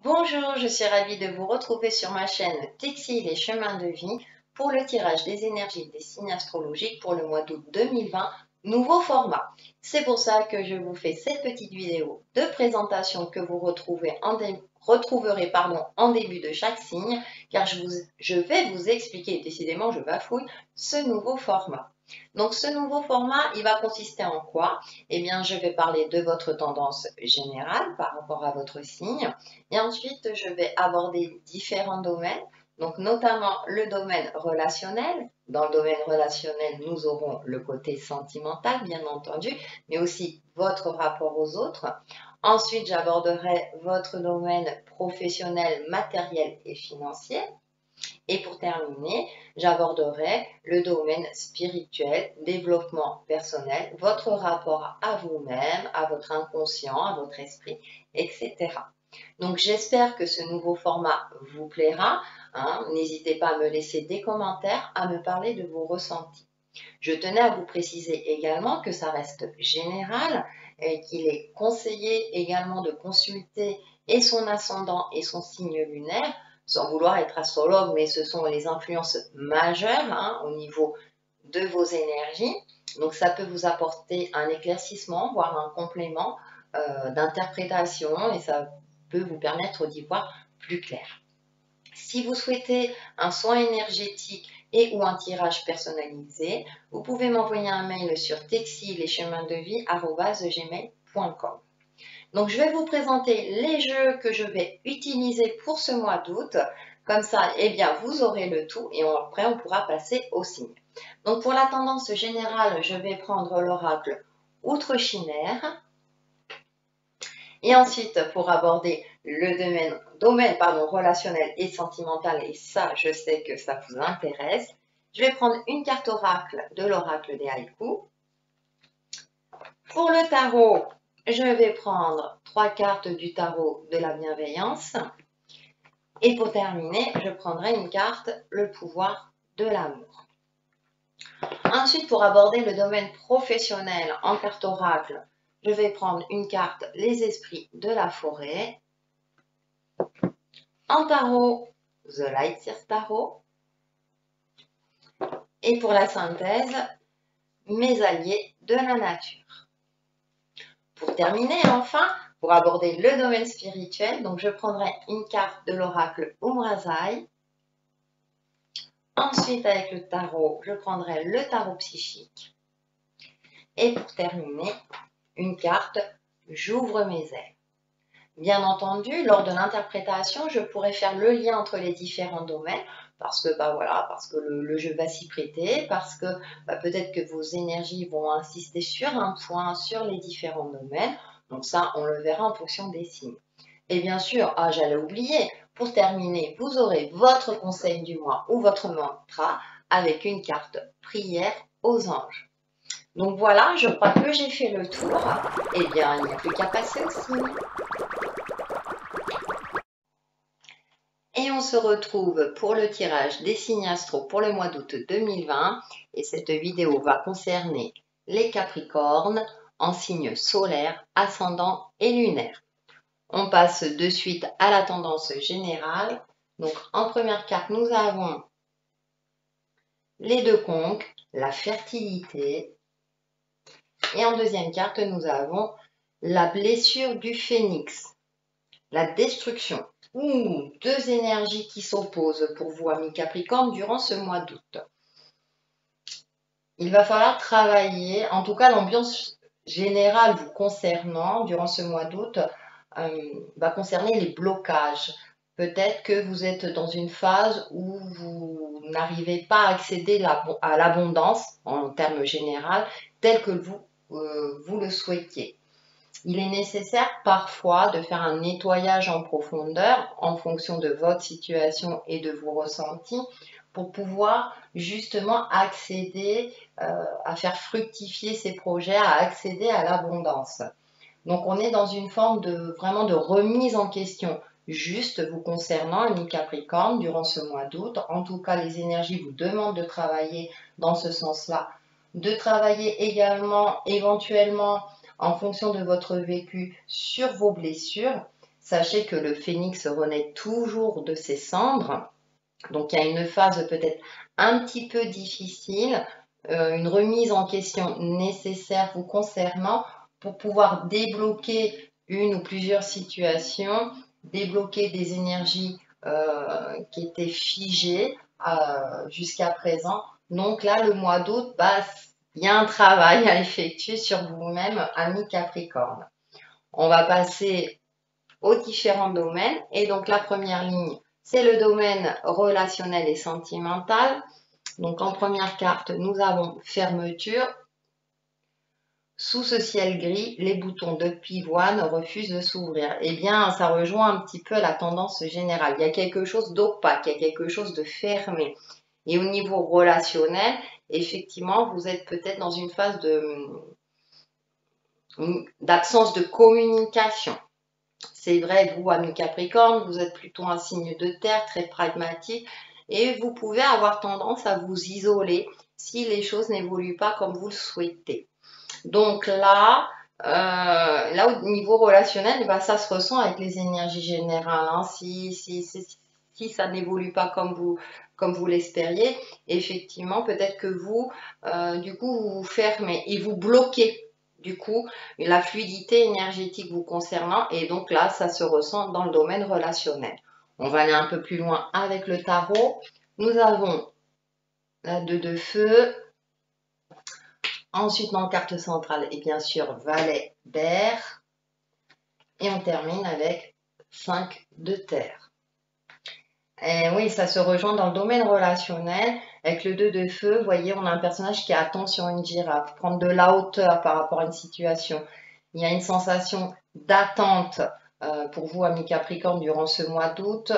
Bonjour, je suis ravie de vous retrouver sur ma chaîne Textiles et Chemins de Vie pour le tirage des énergies des signes astrologiques pour le mois d'août 2020, nouveau format. C'est pour ça que je vous fais cette petite vidéo de présentation que vous retrouverez en début de chaque signe, car je vais vous expliquer, décidément je bafouille, ce nouveau format. Donc ce nouveau format, il va consister en quoi? Eh bien, je vais parler de votre tendance générale par rapport à votre signe. Et ensuite, je vais aborder différents domaines, donc notamment le domaine relationnel. Dans le domaine relationnel, nous aurons le côté sentimental, bien entendu, mais aussi votre rapport aux autres. Ensuite, j'aborderai votre domaine professionnel, matériel et financier. Et pour terminer, j'aborderai le domaine spirituel, développement personnel, votre rapport à vous-même, à votre inconscient, à votre esprit, etc. Donc j'espère que ce nouveau format vous plaira. N'hésitez pas à me laisser des commentaires, à me parler de vos ressentis. Je tenais à vous préciser également que ça reste général et qu'il est conseillé également de consulter et son ascendant et son signe lunaire, sans vouloir être astrologue, mais ce sont les influences majeures au niveau de vos énergies. Donc ça peut vous apporter un éclaircissement, voire un complément d'interprétation et ça peut vous permettre d'y voir plus clair. Si vous souhaitez un soin énergétique et ou un tirage personnalisé, vous pouvez m'envoyer un mail sur textilecheminsdevie@gmail.com. Donc je vais vous présenter les jeux que je vais utiliser pour ce mois d'août. Comme ça, eh bien, vous aurez le tout et après on pourra passer au signe. Donc pour la tendance générale, je vais prendre l'oracle Outre Chimère. Et ensuite, pour aborder le domaine relationnel et sentimental, et ça, je sais que ça vous intéresse, je vais prendre une carte oracle de l'oracle des haïkus. Pour le tarot, je vais prendre 3 cartes du tarot de la bienveillance. Et pour terminer, je prendrai une carte, le pouvoir de l'amour. Ensuite, pour aborder le domaine professionnel en carte oracle, je vais prendre une carte, les esprits de la forêt. En tarot, The Lightyear Tarot. Et pour la synthèse, mes alliés de la nature. Pour terminer, enfin, pour aborder le domaine spirituel, donc je prendrai une carte de l'oracle Umrazai. Ensuite, avec le tarot, je prendrai le tarot psychique. Et pour terminer, une carte J'ouvre mes ailes. Bien entendu, lors de l'interprétation, je pourrais faire le lien entre les différents domaines parce que le jeu va s'y prêter, parce que peut-être que vos énergies vont insister sur un point, sur les différents domaines. Donc ça, on le verra en fonction des signes. Et bien sûr, j'allais oublier, pour terminer, vous aurez votre conseil du mois ou votre mantra avec une carte prière aux anges. Donc voilà, je crois que j'ai fait le tour. Eh bien, il n'y a plus qu'à passer au signe. Et on se retrouve pour le tirage des signes astro pour le mois d'août 2020. Et cette vidéo va concerner les Capricornes en signes solaires, ascendant et lunaire. On passe de suite à la tendance générale. Donc en première carte, nous avons les deux conques, la fertilité. Et en deuxième carte, nous avons la blessure du phénix, la destruction. Deux énergies qui s'opposent pour vous, amis Capricorne, durant ce mois d'août. Il va falloir travailler, en tout cas l'ambiance générale vous concernant durant ce mois d'août va concerner les blocages. Peut-être que vous êtes dans une phase où vous n'arrivez pas à accéder à l'abondance en termes généraux tel que vous le souhaitiez. Il est nécessaire parfois de faire un nettoyage en profondeur en fonction de votre situation et de vos ressentis pour pouvoir justement accéder à faire fructifier ces projets, à accéder à l'abondance. Donc on est dans une forme vraiment de remise en question juste vous concernant, amis Capricorne, durant ce mois d'août. En tout cas, les énergies vous demandent de travailler dans ce sens-là. De travailler également éventuellement en fonction de votre vécu sur vos blessures. sachez que le phénix renaît toujours de ses cendres. Donc il y a une phase peut-être un petit peu difficile, une remise en question nécessaire vous concernant pour pouvoir débloquer une ou plusieurs situations, débloquer des énergies qui étaient figées jusqu'à présent. Donc là, le mois d'août, il y a un travail à effectuer sur vous-même, ami Capricorne. On va passer aux différents domaines. Et donc la première ligne, c'est le domaine relationnel et sentimental. Donc en première carte, nous avons fermeture. Sous ce ciel gris, les boutons de pivoine refusent de s'ouvrir. Eh bien, ça rejoint un petit peu la tendance générale. Il y a quelque chose d'opaque, il y a quelque chose de fermé. Et au niveau relationnel, effectivement, vous êtes peut-être dans une phase d'absence de communication. C'est vrai, vous, ami Capricorne, vous êtes plutôt un signe de terre, très pragmatique, et vous pouvez avoir tendance à vous isoler si les choses n'évoluent pas comme vous le souhaitez. Donc là, au niveau relationnel, ça se ressent avec les énergies générales. Hein. Si ça n'évolue pas comme vous l'espériez, effectivement, peut-être que vous, du coup, vous vous fermez et vous bloquez. Du coup, la fluidité énergétique vous concernant, et donc là, ça se ressent dans le domaine relationnel. On va aller un peu plus loin avec le tarot. Nous avons la 2 de feu. Ensuite, dans la carte centrale, et bien sûr, valet d'air. Et on termine avec 5 de terre. Et oui, ça se rejoint dans le domaine relationnel. Avec le 2 de feu, vous voyez, on a un personnage qui attend sur une girafe, prendre de la hauteur par rapport à une situation. Il y a une sensation d'attente pour vous, amis Capricorne, durant ce mois d'août.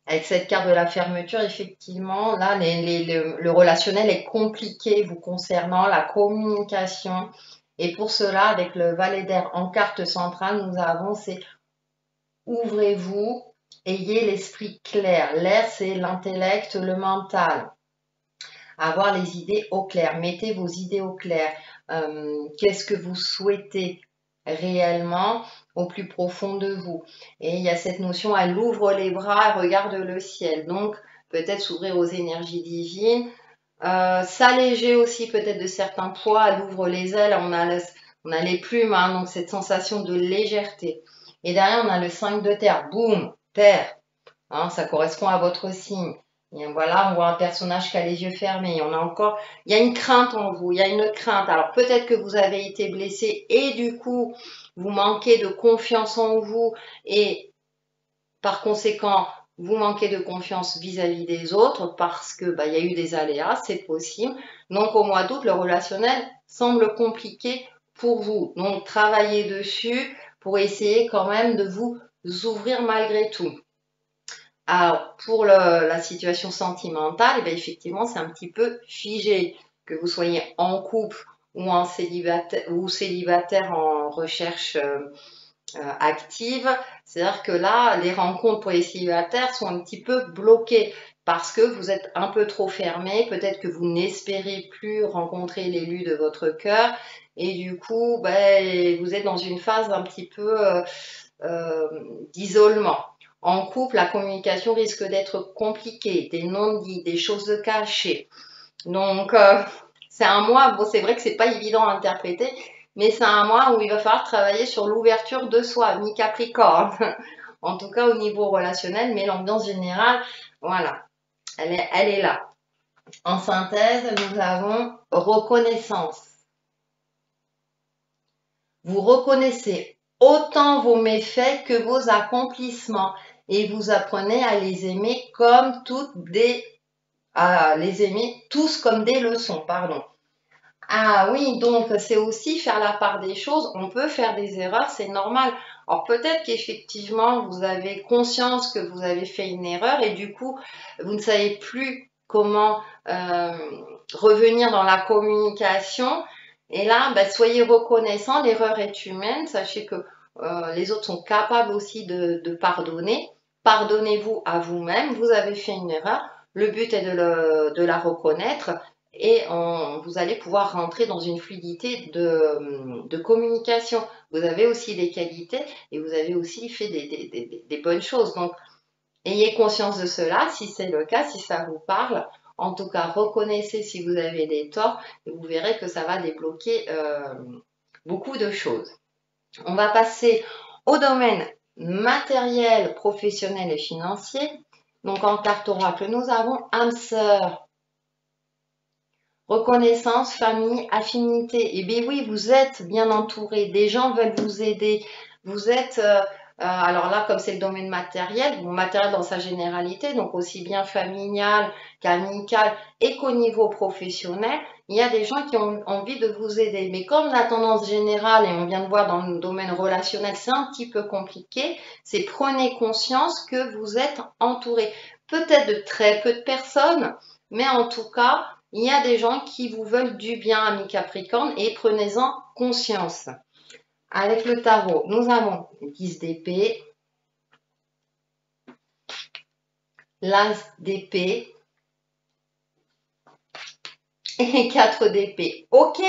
Avec cette carte de la fermeture, effectivement, là, le relationnel est compliqué vous concernant, la communication. Et pour cela, avec le valet d'air en carte centrale, nous avons, c'est ouvrez-vous, ayez l'esprit clair. L'air, c'est l'intellect, le mental. Avoir les idées au clair. Mettez vos idées au clair. Qu'est-ce que vous souhaitez réellement au plus profond de vous? Et il y a cette notion, elle ouvre les bras, elle regarde le ciel. Donc, peut-être s'ouvrir aux énergies divines. S'alléger aussi peut-être de certains poids. Elle ouvre les ailes, on a les plumes, hein, donc cette sensation de légèreté. Et derrière, on a le 5 de terre. Boum, terre. Hein, ça correspond à votre signe. Et voilà, on voit un personnage qui a les yeux fermés. Il y a une crainte en vous, il y a une crainte. Alors peut-être que vous avez été blessé et du coup, vous manquez de confiance en vous et par conséquent, vous manquez de confiance vis-à-vis des autres parce que il y a eu des aléas, c'est possible. Donc au mois d'août, le relationnel semble compliqué pour vous. Donc travaillez dessus pour essayer quand même de vous ouvrir malgré tout. Alors, pour la situation sentimentale, effectivement, c'est un petit peu figé. Que vous soyez en couple ou célibataire en recherche active, c'est-à-dire que là, les rencontres pour les célibataires sont un petit peu bloquées parce que vous êtes un peu trop fermé, peut-être que vous n'espérez plus rencontrer l'élu de votre cœur et du coup, vous êtes dans une phase un petit peu d'isolement. En couple, la communication risque d'être compliquée, des non-dits, des choses cachées. Donc, c'est un mois, bon, c'est vrai que c'est pas évident à interpréter, mais c'est un mois où il va falloir travailler sur l'ouverture de soi, mi-capricorne. En tout cas, au niveau relationnel, mais l'ambiance générale, voilà, elle est là. En synthèse, nous avons reconnaissance. Vous reconnaissez autant vos méfaits que vos accomplissements et vous apprenez à les aimer comme à les aimer tous comme des leçons, pardon. Ah oui, donc c'est aussi faire la part des choses. On peut faire des erreurs, c'est normal. Alors peut-être qu'effectivement, vous avez conscience que vous avez fait une erreur et du coup, vous ne savez plus comment revenir dans la communication. Et là, soyez reconnaissant, l'erreur est humaine. Sachez que les autres sont capables aussi de pardonner. Pardonnez-vous à vous-même, vous avez fait une erreur. Le but est de la reconnaître et vous allez pouvoir rentrer dans une fluidité de communication. Vous avez aussi des qualités et vous avez aussi fait des bonnes choses. Donc, ayez conscience de cela, si c'est le cas, si ça vous parle. En tout cas, reconnaissez si vous avez des torts et vous verrez que ça va débloquer beaucoup de choses. On va passer au domaine matériel, professionnel et financier. Donc en carte oracle, nous avons âme sœur, reconnaissance, famille, affinité. Et bien oui, vous êtes bien entouré, des gens veulent vous aider. Vous êtes, alors là, comme c'est le domaine matériel, bon, matériel dans sa généralité, donc aussi bien familial qu'amical et qu'au niveau professionnel, il y a des gens qui ont envie de vous aider. Mais comme la tendance générale, et on vient de voir dans le domaine relationnel, c'est un petit peu compliqué, c'est prenez conscience que vous êtes entouré. Peut-être de très peu de personnes, mais en tout cas, il y a des gens qui vous veulent du bien, amis Capricorne, et prenez-en conscience. Avec le tarot, nous avons 10 d'épée, l'as d'épée et 4 d'épée. Ok.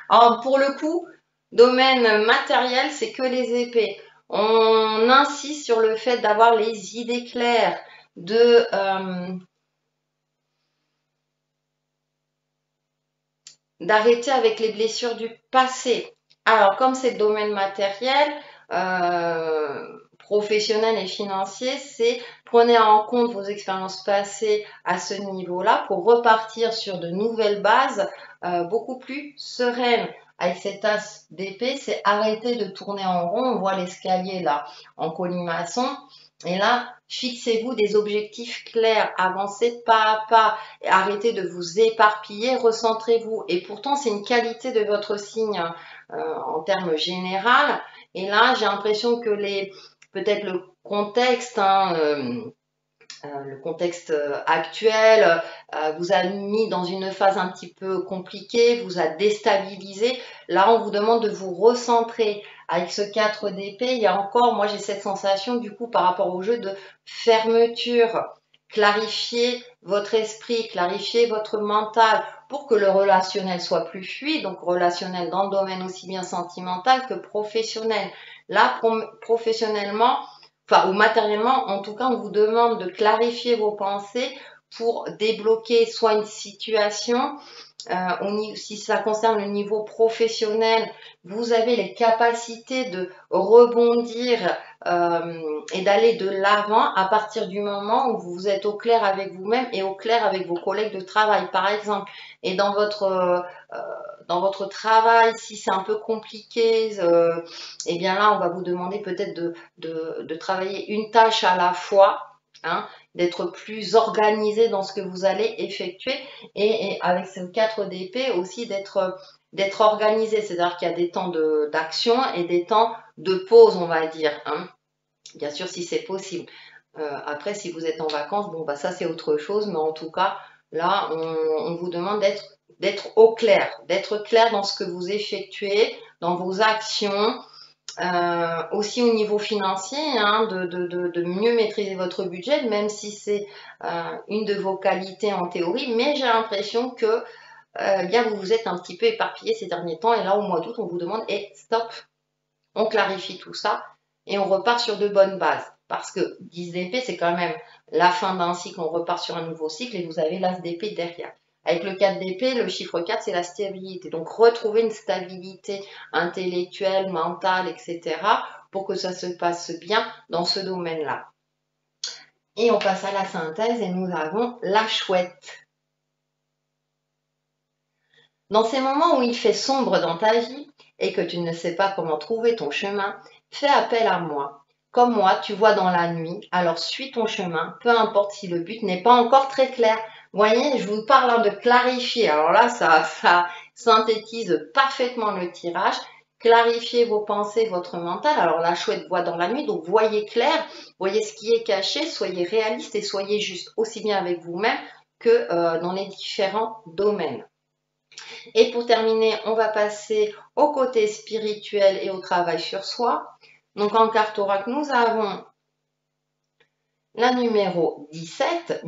Alors pour le coup, domaine matériel, c'est que les épées. On insiste sur le fait d'avoir les idées claires, d'arrêter avec les blessures du passé. Alors, comme c'est le domaine matériel, professionnel et financier, c'est prenez en compte vos expériences passées à ce niveau-là pour repartir sur de nouvelles bases beaucoup plus sereines. Avec cet as d'épée, c'est arrêter de tourner en rond. On voit l'escalier là en colimaçon. Et là, fixez-vous des objectifs clairs, avancez pas à pas, arrêtez de vous éparpiller, recentrez-vous. Et pourtant, c'est une qualité de votre signe en termes général. Et là, j'ai l'impression que peut-être le contexte actuel vous a mis dans une phase un petit peu compliquée, vous a déstabilisé. Là, on vous demande de vous recentrer. Avec ce 4 d'épée, il y a encore, moi j'ai cette sensation du coup par rapport au jeu de fermeture. Clarifier votre esprit, clarifier votre mental pour que le relationnel soit plus fluide, donc relationnel dans le domaine aussi bien sentimental que professionnel. Là, professionnellement, enfin, ou matériellement, en tout cas, on vous demande de clarifier vos pensées pour débloquer soit une situation, si ça concerne le niveau professionnel, vous avez les capacités de rebondir et d'aller de l'avant à partir du moment où vous êtes au clair avec vous-même et au clair avec vos collègues de travail, par exemple. Et dans votre travail, si c'est un peu compliqué, eh bien là, on va vous demander peut-être de travailler une tâche à la fois, hein, d'être plus organisé dans ce que vous allez effectuer et avec ce 4 d'épée aussi d'être organisé, c'est-à-dire qu'il y a des temps d'action et des temps de pause, on va dire, hein. Bien sûr, si c'est possible. Après, si vous êtes en vacances, bon, bah ça c'est autre chose, mais en tout cas, là, on vous demande d'être au clair, d'être clair dans ce que vous effectuez, dans vos actions, aussi au niveau financier, hein, de mieux maîtriser votre budget, même si c'est une de vos qualités en théorie, mais j'ai l'impression que bien vous vous êtes un petit peu éparpillé ces derniers temps, et là au mois d'août, on vous demande, stop, on clarifie tout ça, et on repart sur de bonnes bases. Parce que 10 d'épée, c'est quand même la fin d'un cycle, on repart sur un nouveau cycle, et vous avez l'as d'épée derrière. Avec le 4 d'épée, le chiffre 4, c'est la stabilité. Donc, retrouver une stabilité intellectuelle, mentale, etc. pour que ça se passe bien dans ce domaine-là. Et on passe à la synthèse et nous avons la chouette. Dans ces moments où il fait sombre dans ta vie et que tu ne sais pas comment trouver ton chemin, fais appel à moi. Comme moi, tu vois dans la nuit, alors suis ton chemin, peu importe si le but n'est pas encore très clair. Voyez, je vous parle de clarifier. Alors là, ça synthétise parfaitement le tirage. Clarifiez vos pensées, votre mental. Alors la chouette voit dans la nuit, donc voyez clair, voyez ce qui est caché, soyez réaliste et soyez juste, aussi bien avec vous-même que dans les différents domaines. Et pour terminer, on va passer au côté spirituel et au travail sur soi. Donc en carte oracle, nous avons la numéro 17,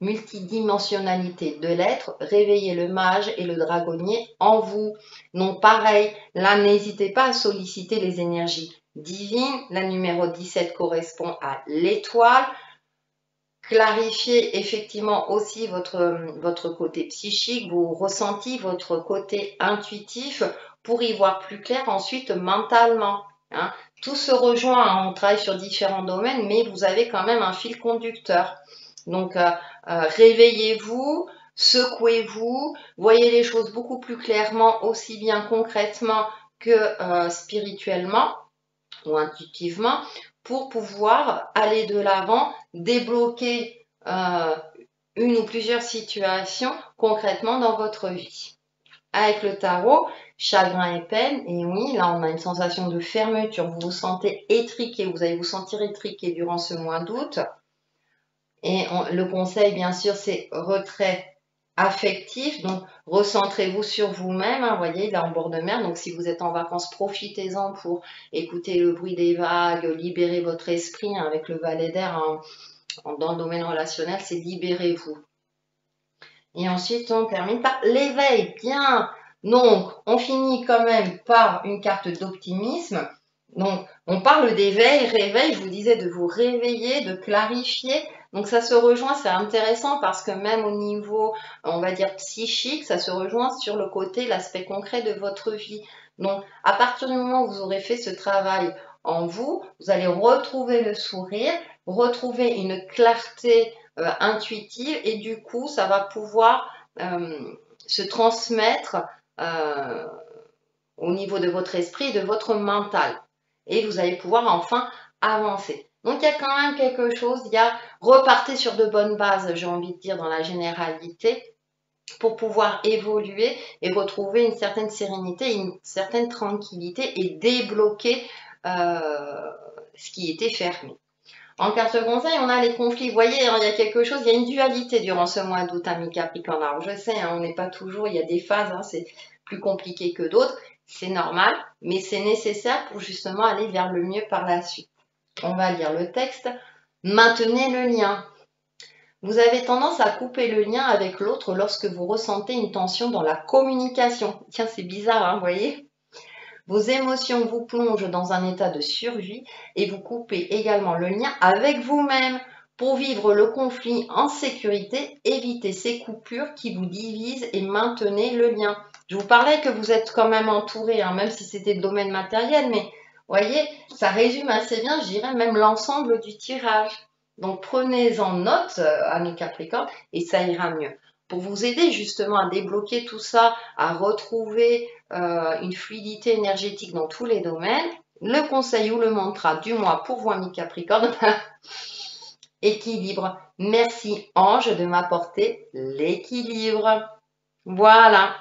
multidimensionnalité de l'être, réveillez le mage et le dragonnier en vous. Donc pareil, là n'hésitez pas à solliciter les énergies divines. La numéro 17 correspond à l'étoile. Clarifiez effectivement aussi votre côté psychique, vos ressentis, votre côté intuitif pour y voir plus clair ensuite mentalement. Hein. Tout se rejoint, hein, on travaille sur différents domaines, mais vous avez quand même un fil conducteur. Donc, réveillez-vous, secouez-vous, voyez les choses beaucoup plus clairement, aussi bien concrètement que spirituellement ou intuitivement, pour pouvoir aller de l'avant, débloquer une ou plusieurs situations concrètement dans votre vie. Avec le tarot, chagrin et peine, et oui, là on a une sensation de fermeture, vous vous sentez étriqué, vous allez vous sentir étriqué durant ce mois d'août. Et le conseil, bien sûr, c'est retrait affectif. Donc, recentrez-vous sur vous-même. Hein, voyez, il est en bord de mer. Donc, si vous êtes en vacances, profitez-en pour écouter le bruit des vagues, libérer votre esprit. Hein, avec le valet d'air dans le domaine relationnel, c'est libérez-vous. Et ensuite, on termine par l'éveil. Bien. Donc, on finit quand même par une carte d'optimisme. Donc, on parle d'éveil, réveil, je vous disais de vous réveiller, de clarifier. Donc, ça se rejoint, c'est intéressant parce que même au niveau, on va dire, psychique, ça se rejoint sur le côté, l'aspect concret de votre vie. Donc, à partir du moment où vous aurez fait ce travail en vous, vous allez retrouver le sourire, retrouver une clarté intuitive et du coup, ça va pouvoir se transmettre au niveau de votre esprit et de votre mental. Et vous allez pouvoir enfin avancer. Donc, il y a quand même quelque chose, repartez sur de bonnes bases, j'ai envie de dire, dans la généralité, pour pouvoir évoluer et retrouver une certaine sérénité, une certaine tranquillité et débloquer ce qui était fermé. En carte conseil, on a les conflits. Vous voyez, il y a quelque chose, il y a une dualité durant ce mois d'août, ami Capricorne. Alors, je sais, on n'est pas toujours, il y a des phases, c'est plus compliqué que d'autres. C'est normal, mais c'est nécessaire pour justement aller vers le mieux par la suite. On va lire le texte. Maintenez le lien. Vous avez tendance à couper le lien avec l'autre lorsque vous ressentez une tension dans la communication. Tiens, c'est bizarre, hein, vous voyez ? Vos émotions vous plongent dans un état de survie et vous coupez également le lien avec vous-même. Pour vivre le conflit en sécurité, évitez ces coupures qui vous divisent et maintenez le lien. Je vous parlais que vous êtes quand même entouré, hein, même si c'était le domaine matériel, mais voyez, ça résume assez bien, je dirais, même l'ensemble du tirage. Donc prenez-en note, amis Capricorne, et ça ira mieux. Pour vous aider justement à débloquer tout ça, à retrouver une fluidité énergétique dans tous les domaines, le conseil ou le mantra du mois pour vous, amis Capricorne, équilibre. Merci ange de m'apporter l'équilibre. Voilà.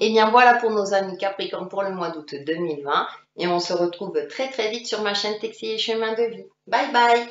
Et bien voilà pour nos amis Capricorne pour le mois d'août 2020. Et on se retrouve très très vite sur ma chaîne Texile et Chemin de Vie. Bye bye.